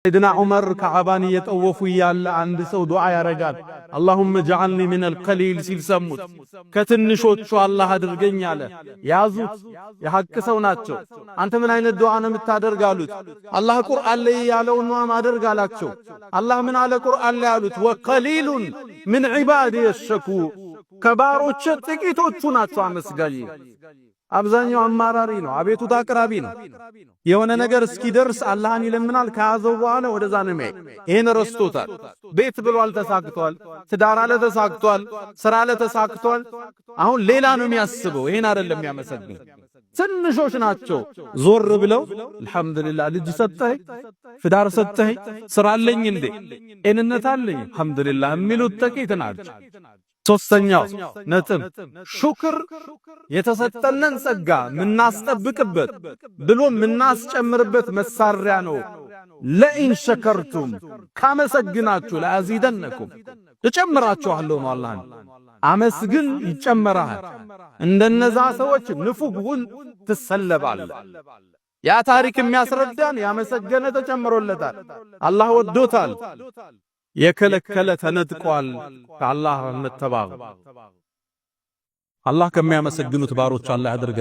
سيدنا عمر كعبان يطوفوا يالا عند سو دعاء ያረጋል اللهم اجعلني من القليل ሲል ሰሙት ከትንሾቹ አላህ አድርገኝ አለ ያዙት የሐቅ ሰው ናቸው አንተ ምን አይነት ዱዓ ነው የምታደርጋሉት አላህ ቁርአን ላይ ያለውን ነው ማደርጋላቸው አላህ ምን አለ ቁርአን ላይ ያሉት وقليل من عبادي الشكور ከባሮች ጥቂቶቹ ናቸው አመስጋኝ አብዛኛው አማራሪ ነው አቤቱታ አቅራቢ ነው የሆነ ነገር እስኪደርስ አላህን ይለምናል ከያዘው በኋላ ወደዛ ነው የሚሄድ ይሄን ረስቶታል ቤት ብሏል ተሳክቷል ትዳር አለ ተሳክቷል ስራ አለ ተሳክቷል አሁን ሌላ ነው የሚያስበው ይሄን አይደለም የሚያመሰግን ትንሾች ናቸው ዞር ብለው አልহামዱሊላህ ልጅ ሰጠህ ፍዳር ሰጠህ ስራ አለኝ እንዴ ጤንነት አለኝ አልহামዱሊላህ የሚሉት ጥቂት ናቸው ሶስተኛው ነጥብ ሹክር የተሰጠንን ጸጋ ምናስጠብቅበት ብሎ ምናስጨምርበት መሳሪያ ነው ለኢን ሸከርቱም ካመሰግናችሁ ለአዚደነኩም እጨምራችኋለሁ ነው አላህ አመስግን ይጨመራል እንደነዛ ሰዎች ንፉግሁን ትሰለባለ ያ ታሪክ የሚያስረዳን ያመሰገነ ተጨምሮለታል አላህ ወዶታል የከለከለ ተነጥቋል ከአላህ መተባበቅ አላህ ከሚያመሰግኑት ባሮች አላህ ያድርገ